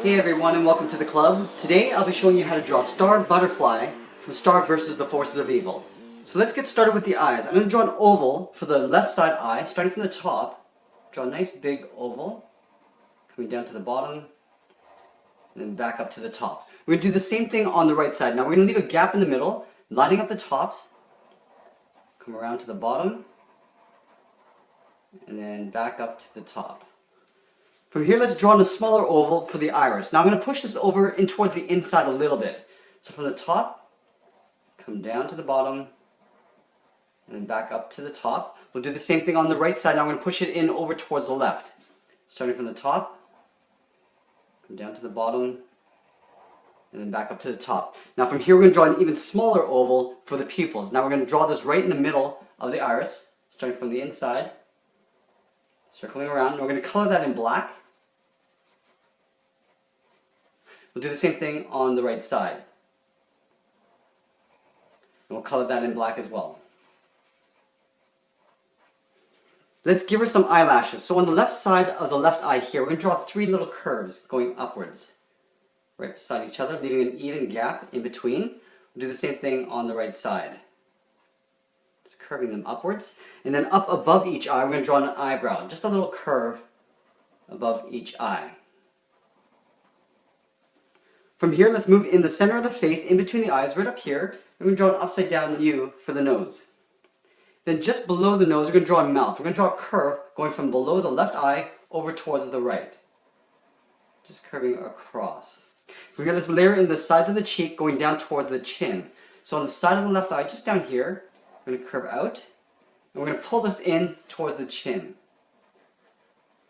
Hey everyone, and welcome to the club. Today I'll be showing you how to draw Star Butterfly from Star versus the Forces of Evil. So let's get started with the eyes. I'm going to draw an oval for the left side eye, starting from the top. Draw a nice big oval, coming down to the bottom, and then back up to the top. We're going to do the same thing on the right side. Now we're going to leave a gap in the middle, lining up the tops, come around to the bottom, and then back up to the top. From here, let's draw a smaller oval for the iris. Now I'm going to push this over in towards the inside a little bit. So from the top, come down to the bottom, and then back up to the top. We'll do the same thing on the right side. Now I'm going to push it in over towards the left. Starting from the top, come down to the bottom, and then back up to the top. Now from here, we're going to draw an even smaller oval for the pupils. Now we're going to draw this right in the middle of the iris, starting from the inside, circling around. And we're going to color that in black. We'll do the same thing on the right side. And we'll color that in black as well. Let's give her some eyelashes. So on the left side of the left eye here, we're going to draw 3 little curves going upwards, right beside each other, leaving an even gap in between. We'll do the same thing on the right side. Just curving them upwards. And then up above each eye, we're going to draw an eyebrow. Just a little curve above each eye. From here, let's move in the center of the face, in between the eyes, right up here. And we're going to draw an upside down U for the nose. Then just below the nose, we're going to draw a mouth. We're going to draw a curve going from below the left eye over towards the right. Just curving across. From here, let's layer in the sides of the cheek going down towards the chin. So on the side of the left eye, just down here, we're going to curve out. And we're going to pull this in towards the chin.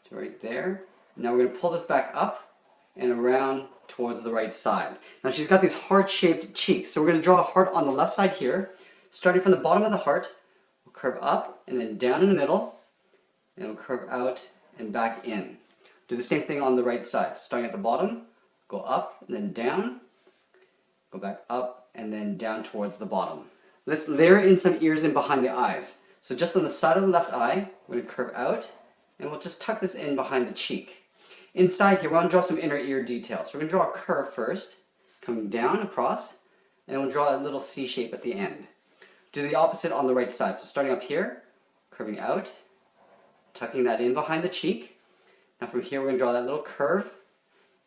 So right there. Now we're going to pull this back up and around towards the right side. Now she's got these heart-shaped cheeks. So we're going to draw a heart on the left side here. Starting from the bottom of the heart, we'll curve up and then down in the middle. And we'll curve out and back in. Do the same thing on the right side. Starting at the bottom, go up and then down. Go back up and then down towards the bottom. Let's layer in some ears in behind the eyes. So just on the side of the left eye, we're going to curve out. And we'll just tuck this in behind the cheek. Inside here, we're going to draw some inner ear details. So we're going to draw a curve first, coming down across, and we'll draw a little C shape at the end. Do the opposite on the right side. So starting up here, curving out, tucking that in behind the cheek. Now from here, we're going to draw that little curve,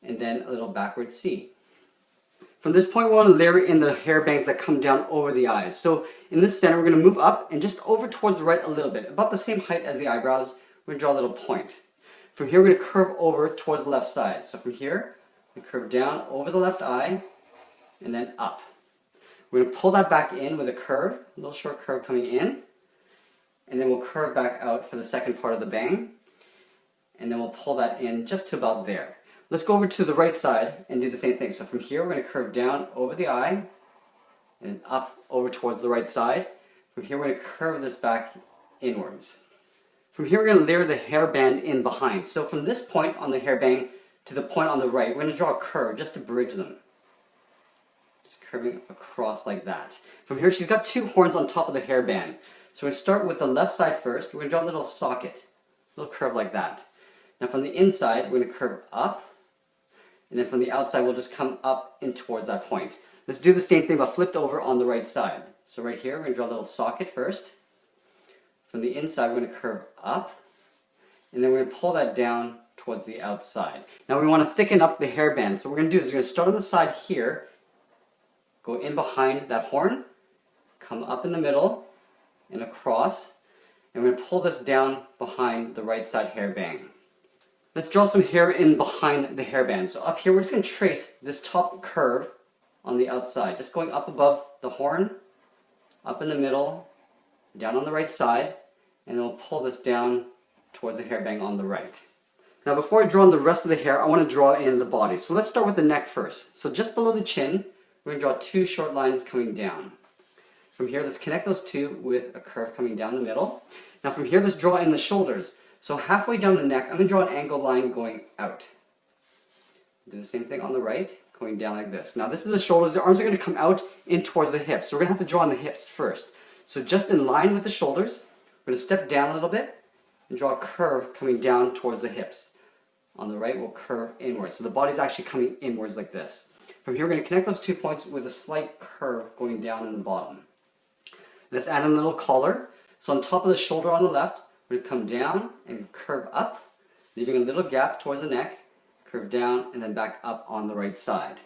and then a little backward C. From this point, we want to layer in the hair bangs that come down over the eyes. So in this center, we're going to move up and just over towards the right a little bit, about the same height as the eyebrows. We're going to draw a little point. From here, we're going to curve over towards the left side. So from here, we curve down over the left eye, and then up. We're going to pull that back in with a curve, a little short curve coming in, and then we'll curve back out for the second part of the bang, and then we'll pull that in just to about there. Let's go over to the right side and do the same thing. So from here, we're going to curve down over the eye, and up over towards the right side. From here, we're going to curve this back inwards. From here, we're going to layer the hairband in behind. So from this point on the hairband to the point on the right, we're going to draw a curve just to bridge them. Just curving across like that. From here, she's got 2 horns on top of the hairband. So we're going to start with the left side first. We're going to draw a little socket, a little curve like that. Now from the inside, we're going to curve up. And then from the outside, we'll just come up in towards that point. Let's do the same thing but flipped over on the right side. So right here, we're going to draw a little socket first. From the inside, we're going to curve up, and then we're going to pull that down towards the outside. Now we want to thicken up the hairband. So what we're going to do is we're going to start on the side here, go in behind that horn, come up in the middle, and across, and we're going to pull this down behind the right side hairband. Let's draw some hair in behind the hairband. So up here, we're just going to trace this top curve on the outside, just going up above the horn, up in the middle, down on the right side, and then we'll pull this down towards the hairband on the right. Now before I draw in the rest of the hair, I want to draw in the body. So let's start with the neck first. So just below the chin, we're going to draw 2 short lines coming down. From here, let's connect those 2 with a curve coming down the middle. Now from here, let's draw in the shoulders. So halfway down the neck, I'm going to draw an angled line going out. Do the same thing on the right, going down like this. Now this is the shoulders. The arms are going to come out in towards the hips. So we're going to have to draw on the hips first. So just in line with the shoulders, we're going to step down a little bit and draw a curve coming down towards the hips. on the right will curve inwards. So the body's actually coming inwards like this. From here, we're going to connect those 2 points with a slight curve going down in the bottom. Let's add in a little collar. So on top of the shoulder on the left, we're going to come down and curve up, leaving a little gap towards the neck, curve down, and then back up on the right side.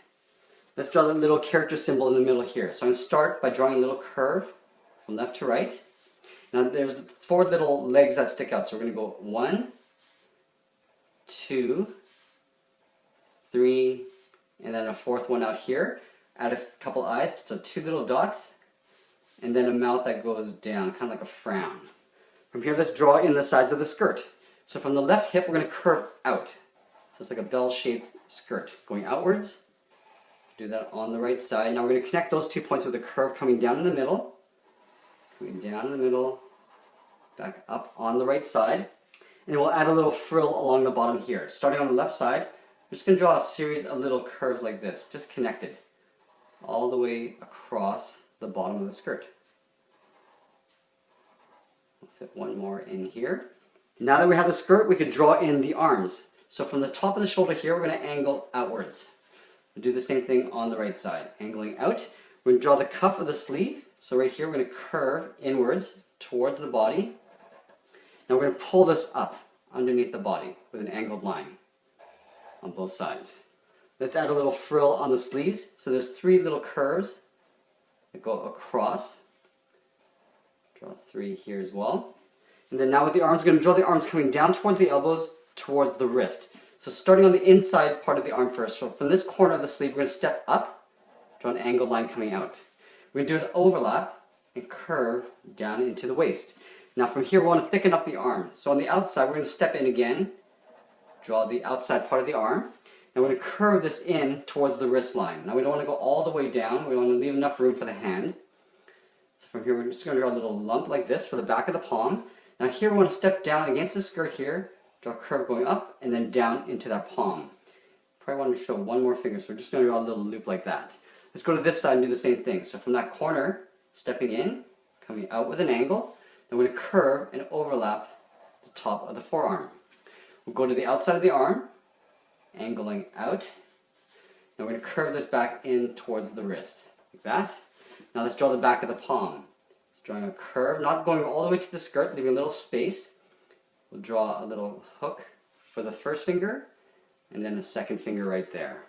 Let's draw the little character symbol in the middle here. So I'm going to start by drawing a little curve from left to right. Now there's 4 little legs that stick out. So we're going to go 1, 2, 3, and then a 4th one out here. Add a couple eyes, so 2 little dots, and then a mouth that goes down, kind of like a frown. From here, let's draw in the sides of the skirt. So from the left hip, we're going to curve out. So it's like a bell-shaped skirt going outwards. Do that on the right side. Now we're going to connect those 2 points with a curve coming down in the middle, coming down in the middle, back up on the right side. And we'll add a little frill along the bottom here. Starting on the left side, we're just going to draw a series of little curves like this, just connected all the way across the bottom of the skirt. We'll fit one more in here. Now that we have the skirt, we could draw in the arms. So from the top of the shoulder here, we're going to angle outwards. We'll do the same thing on the right side, angling out. We're going to draw the cuff of the sleeve. So right here, we're going to curve inwards towards the body. Now we're going to pull this up underneath the body with an angled line on both sides. Let's add a little frill on the sleeves. So there's 3 little curves that go across. Draw 3 here as well. And then now with the arms, we're going to draw the arms coming down towards the elbows, towards the wrist. So starting on the inside part of the arm first. So from this corner of the sleeve, we're going to step up, draw an angled line coming out. We're going to do an overlap and curve down into the waist. Now from here, we want to thicken up the arm. So on the outside, we're going to step in again, draw the outside part of the arm, and we're going to curve this in towards the wrist line. Now we don't want to go all the way down. We want to leave enough room for the hand. So from here, we're just going to draw a little lump like this for the back of the palm. Now here, we want to step down against the skirt here, draw a curve going up, and then down into that palm. Probably want to show one more finger, so we're just going to draw a little loop like that. Let's go to this side and do the same thing. So from that corner, stepping in, coming out with an angle, then we're going to curve and overlap the top of the forearm. We'll go to the outside of the arm, angling out. Now we're going to curve this back in towards the wrist, like that. Now let's draw the back of the palm. Drawing a curve, not going all the way to the skirt, leaving a little space. We'll draw a little hook for the first finger, and then a second finger right there.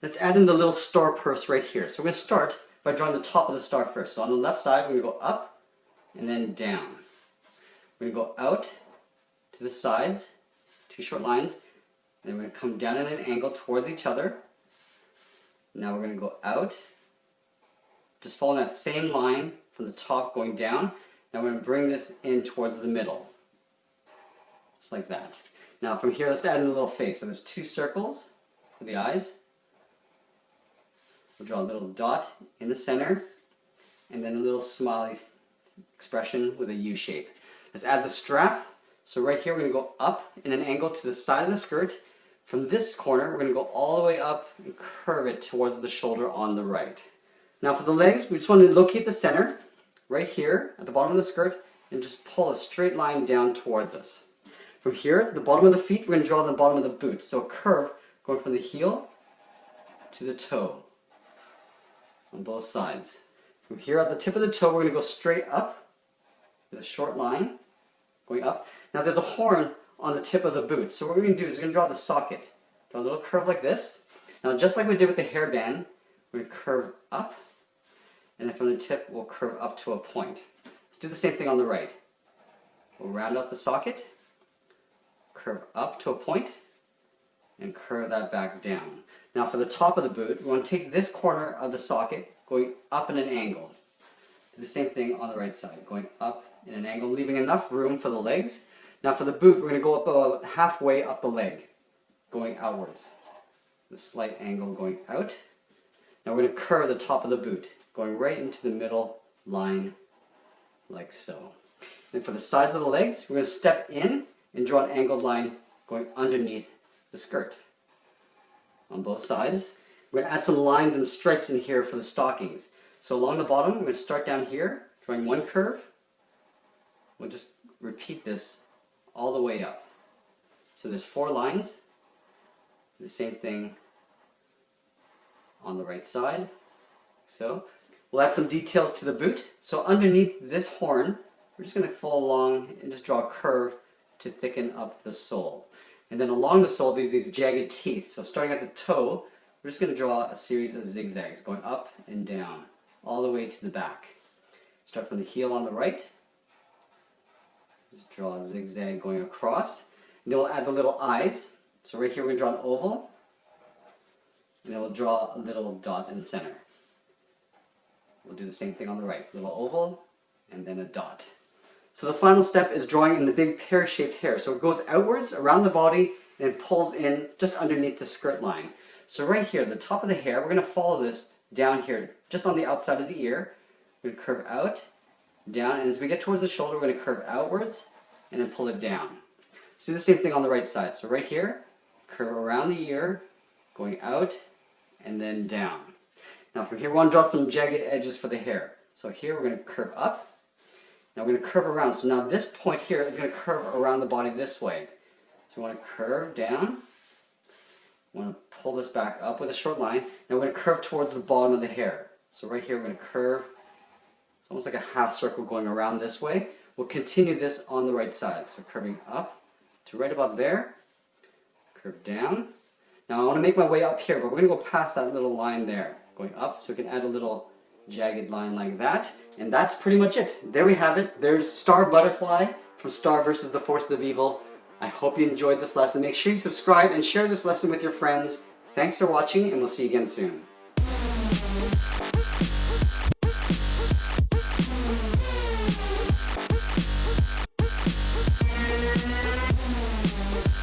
Let's add in the little star purse right here. So we're going to start by drawing the top of the star first. So on the left side, we're going to go up and then down. We're going to go out to the sides, 2 short lines, and then we're going to come down at an angle towards each other. Now we're going to go out, just following that same line from the top going down. Now we're going to bring this in towards the middle, just like that. Now from here, let's add in a little face. So there's 2 circles for the eyes. We'll draw a little dot in the center, and then a little smiley expression with a U shape. Let's add the strap. So right here, we're going to go up in an angle to the side of the skirt. From this corner, we're going to go all the way up and curve it towards the shoulder on the right. Now for the legs, we just want to locate the center right here at the bottom of the skirt and just pull a straight line down towards us. From here, the bottom of the feet, we're going to draw the bottom of the boot. So a curve going from the heel to the toe on both sides. From here at the tip of the toe, we're going to go straight up with a short line going up. Now there's a horn on the tip of the boot. So what we're going to do is we're going to draw the socket. Draw a little curve like this. Now just like we did with the hairband, we're going to curve up, and then from the tip, we'll curve up to a point. Let's do the same thing on the right. We'll round out the socket, curve up to a point, and curve that back down. Now for the top of the boot, we want to take this corner of the socket, going up in an angle. Do the same thing on the right side, going up in an angle, leaving enough room for the legs. Now for the boot, we're going to go up about halfway up the leg, going outwards. The slight angle going out. Now we're going to curve the top of the boot, going right into the middle line, like so. Then for the sides of the legs, we're going to step in and draw an angled line going underneath the skirt on both sides. We're going to add some lines and stripes in here for the stockings. So along the bottom, we're going to start down here, drawing one curve. We'll just repeat this all the way up. So there's 4 lines The same thing on the right side. So we'll add some details to the boot. So underneath this horn, we're just going to follow along and just draw a curve to thicken up the sole. And then along the sole, there's these jagged teeth. So starting at the toe, we're just going to draw a series of zigzags going up and down, all the way to the back. Start from the heel on the right. Just draw a zigzag going across. And then we'll add the little eyes. So right here we're going to draw an oval. And then we'll draw a little dot in the center. We'll do the same thing on the right. Little oval and then a dot. So the final step is drawing in the big pear-shaped hair. So it goes outwards around the body and it pulls in just underneath the skirt line. So right here, the top of the hair, we're going to follow this down here, just on the outside of the ear. We're going to curve out, down, and as we get towards the shoulder, we're going to curve outwards and then pull it down. So do the same thing on the right side. So right here, curve around the ear, going out and then down. Now from here, we want to draw some jagged edges for the hair. So here we're going to curve up. Now we're going to curve around. So now this point here is going to curve around the body this way. So we want to curve down. We want to pull this back up with a short line. Now we're going to curve towards the bottom of the hair. So right here we're going to curve. It's almost like a half circle going around this way. We'll continue this on the right side. So curving up to right about there. Curve down. Now I want to make my way up here, but we're going to go past that little line there. Going up, so we can add a little jagged line like that. And that's pretty much it. There we have it. There's Star Butterfly from Star versus the Forces of Evil. I hope you enjoyed this lesson. Make sure you subscribe and share this lesson with your friends. Thanks for watching, and we'll see you again soon.